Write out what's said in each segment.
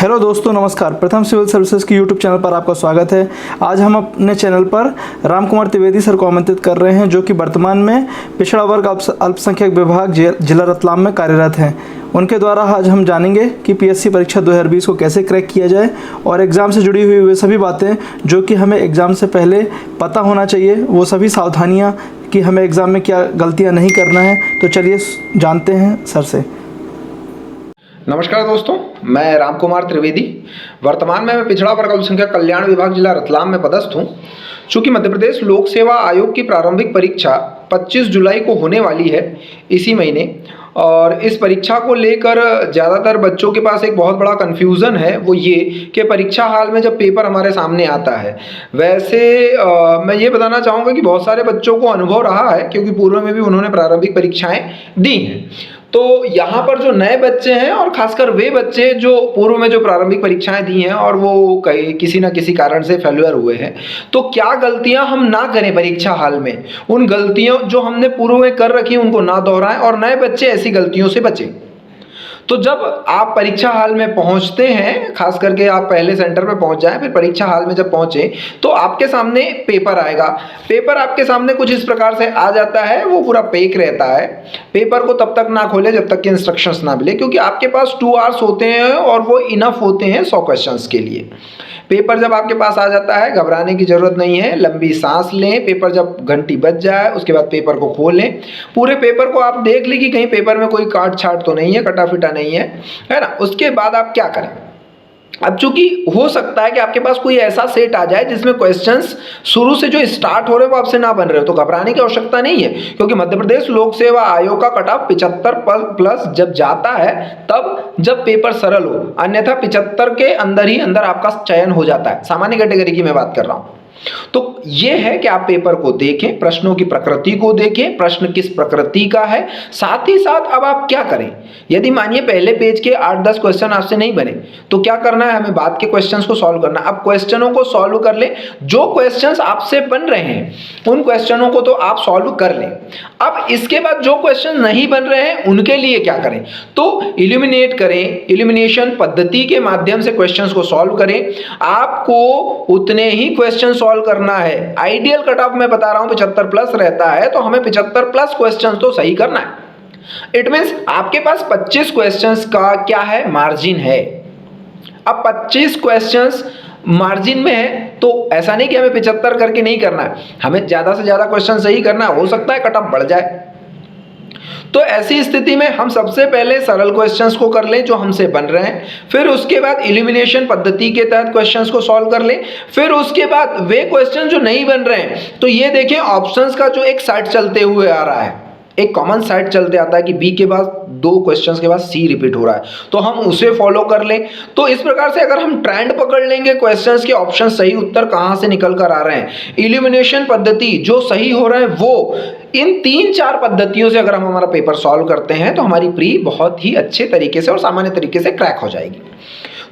Hello दोस्तों, नमस्कार। प्रथम सिविल सर्विसेज की यूट्यूब चैनल पर आपका स्वागत है। आज हम अपने चैनल पर राम कुमार त्रिवेदी सर को आमंत्रित कर रहे हैं, जो कि वर्तमान में पिछड़ा वर्ग अल्पसंख्यक विभाग जिला रतलाम में कार्यरत हैं। उनके द्वारा आज हम जानेंगे कि पीएससी परीक्षा 2020 को कैसे क्रैक किया जाए और एग्ज़ाम से जुड़ी हुई वे सभी बातें जो कि हमें एग्ज़ाम से पहले पता होना चाहिए, वो सभी सावधानियाँ कि हमें एग्ज़ाम में क्या गलतियाँ नहीं करना है। तो चलिए जानते हैं सर से। नमस्कार दोस्तों, मैं राम कुमार त्रिवेदी। वर्तमान में मैं पिछड़ा वर्ग अल्पसंख्यक कल्याण विभाग जिला रतलाम में पदस्थ हूँ। चूँकि मध्य प्रदेश लोक सेवा आयोग की प्रारंभिक परीक्षा 25 जुलाई को होने वाली है इसी महीने, और इस परीक्षा को लेकर ज़्यादातर बच्चों के पास एक बहुत बड़ा कन्फ्यूज़न है, वो ये कि परीक्षा हाल में जब पेपर हमारे सामने आता है, वैसे मैं ये बताना चाहूँगा कि बहुत सारे बच्चों को अनुभव रहा है, क्योंकि पूर्व में भी उन्होंने प्रारंभिक परीक्षाएं दी हैं। तो यहाँ पर जो नए बच्चे हैं और खासकर वे बच्चे जो पूर्व में जो प्रारंभिक परीक्षाएं दी हैं और वो किसी न किसी कारण से फेल्यूर हुए हैं, तो क्या गलतियां हम ना करें परीक्षा हाल में, उन गलतियों जो हमने पूर्व में कर रखी उनको ना दोहराएं और नए बच्चे ऐसी गलतियों से बचें। तो जब आप परीक्षा हाल में पहुंचते हैं, खास करके आप पहले सेंटर पे पहुंच जाएं, फिर परीक्षा हाल में जब पहुंचे तो आपके सामने पेपर आएगा। पेपर आपके सामने कुछ इस प्रकार से आ जाता है, वो पूरा पैक रहता है। पेपर को तब तक ना खोले जब तक कि इंस्ट्रक्शंस ना मिले, क्योंकि आपके पास 2 आवर्स होते हैं और वो इनफ होते हैं 100 क्वेश्चंस के लिए। पेपर जब आपके पास आ जाता है, घबराने की जरूरत नहीं है, लंबी सांस लें। पेपर जब घंटी बज जाए उसके बाद पेपर को खोलें। पूरे पेपर को आप देख लें कि कहीं पेपर में कोई काट छाट तो नहीं है, कटा फिटा नहीं है ना। उसके बाद आप क्या करें, अब चूंकि हो सकता है कि आपके पास कोई ऐसा सेट आ जाए जिसमें क्वेश्चंस शुरू से जो स्टार्ट हो रहे हैं वो आपसे ना बन रहे हो, तो घबराने की आवश्यकता नहीं है, क्योंकि मध्य प्रदेश लोक सेवा आयोग का कट ऑफ 75 प्लस जब जाता है तब जब पेपर सरल हो, अन्यथा 75 के अंदर ही अंदर आपका चयन हो जाता है। सामान्य कैटेगरी की मैं बात कर रहा हूं। तो यह है कि आप पेपर को देखें, प्रश्नों की प्रकृति को देखें, प्रश्न किस प्रकृति का है। साथ ही साथ अब आप क्या करें, यदि मानिए पहले पेज के 8-10 क्वेश्चन आपसे नहीं बने तो क्या करना है, हमें बाद के क्वेश्चंस को सॉल्व करना है। अब क्वेश्चनों को सॉल्व कर लें, जो क्वेश्चंस आपसे बन रहे हैं उन क्वेश्चनों को तो आप सॉल्व कर लें। अब इसके बाद जो क्वेश्चन नहीं बन रहे हैं उनके लिए क्या करें, तो इल्यूमिनेट करें, इल्यूमिनेशन पद्धति के माध्यम से क्वेश्चंस को सॉल्व करें। आपको उतने ही क्वेश्चन सॉल्व करना है। आइडियल कट ऑफ मैं बता रहा हूं 75 प्लस रहता है, तो हमें 75 प्लस क्वेश्चन तो सही करना है। इट मींस आपके पास 25 क्वेश्चंस का क्या है, मार्जिन है। अब 25 क्वेश्चंस मार्जिन में है तो ऐसा नहीं कि हमें 75 करके नहीं करना है, हमें ज्यादा से ज्यादा क्वेश्चन सही करना है। हो सकता है कट ऑफ बढ़ जाए, तो ऐसी स्थिति में हम सबसे पहले सरल क्वेश्चंस को कर लें जो हमसे बन रहे हैं, फिर उसके बाद इल्यूमिनेशन पद्धति के तहत क्वेश्चंस को सॉल्व कर लें, फिर उसके बाद वे क्वेश्चन जो नहीं बन रहे हैं, तो ये देखें ऑप्शंस का जो एक सेट चलते हुए आ रहा है, एक कॉमन सेट चलते आता है कि बी के बाद 2 क्वेश्चंस के बाद सी रिपीट हो रहा है, तो हम उसे फॉलो कर लें। तो इस प्रकार से अगर हम ट्रेंड पकड़ लेंगे, क्वेश्चंस के ऑप्शन सही उत्तर कहां से निकल कर आ रहे हैं, इल्यूमिनेशन पद्धति जो सही हो रहा है, वो इन 3-4 पद्धतियों से अगर हम हमारा पेपर सॉल्व करते हैं तो हमारी प्री बहुत ही अच्छे तरीके से और सामान्य तरीके से क्रैक हो जाएगी।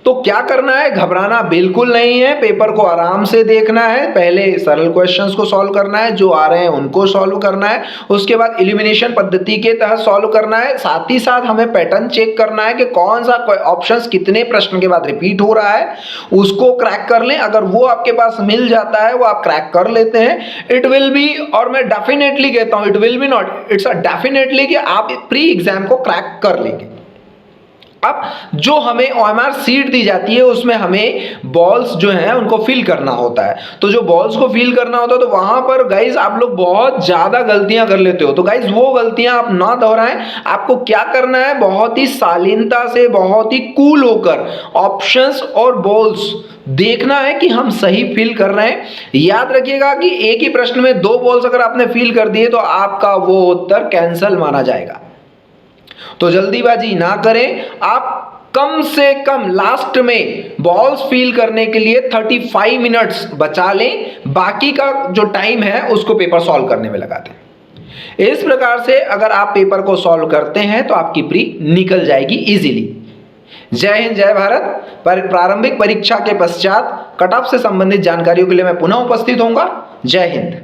तो क्या करना है, घबराना बिल्कुल नहीं है, पेपर को आराम से देखना है। पहले सरल क्वेश्चंस को सॉल्व करना है, जो आ रहे हैं उनको सॉल्व करना है, उसके बाद इल्यूमिनेशन पद्धति के तहत सॉल्व करना है। साथ ही साथ हमें पैटर्न चेक करना है कि कौन सा ऑप्शंस कितने प्रश्न के बाद रिपीट हो रहा है, उसको क्रैक कर लें। अगर वो आपके पास मिल जाता है, वो आप क्रैक कर लेते हैं, इट विल बी, और मैं डेफिनेटली कहता हूं, it will be not, it's a definitely कि आप प्री एग्जाम को क्रैक कर लेंगे। अब जो हमें OMR सीट दी जाती है उसमें हमें बॉल्स जो हैं उनको फिल करना होता है। तो जो बॉल्स को फिल करना होता है तो वहां पर गाइज आप लोग बहुत ज्यादा गलतियां कर लेते हो, तो गाइज वो गलतियां आप ना दोहराएं। आपको क्या करना है, बहुत ही शालीनता से, बहुत ही कूल होकर ऑप्शंस और बॉल्स देखना है कि हम सही फिल कर रहे हैं। याद रखिएगा कि एक ही प्रश्न में 2 बॉल्स अगर आपने फिल कर दिए तो आपका वो उत्तर कैंसिल माना जाएगा। तो जल्दीबाजी ना करें, आप कम से कम लास्ट में बॉल्स फील करने के लिए 35 मिनट्स बचा लें, बाकी का जो टाइम है उसको पेपर सॉल्व करने में लगा दें। इस प्रकार से अगर आप पेपर को सॉल्व करते हैं तो आपकी प्री निकल जाएगी इजीली। जय हिंद, जय भारत। पर प्रारंभिक परीक्षा के पश्चात कट ऑफ से संबंधित जानकारियों के लिए मैं पुनः उपस्थित होऊंगा। जय हिंद।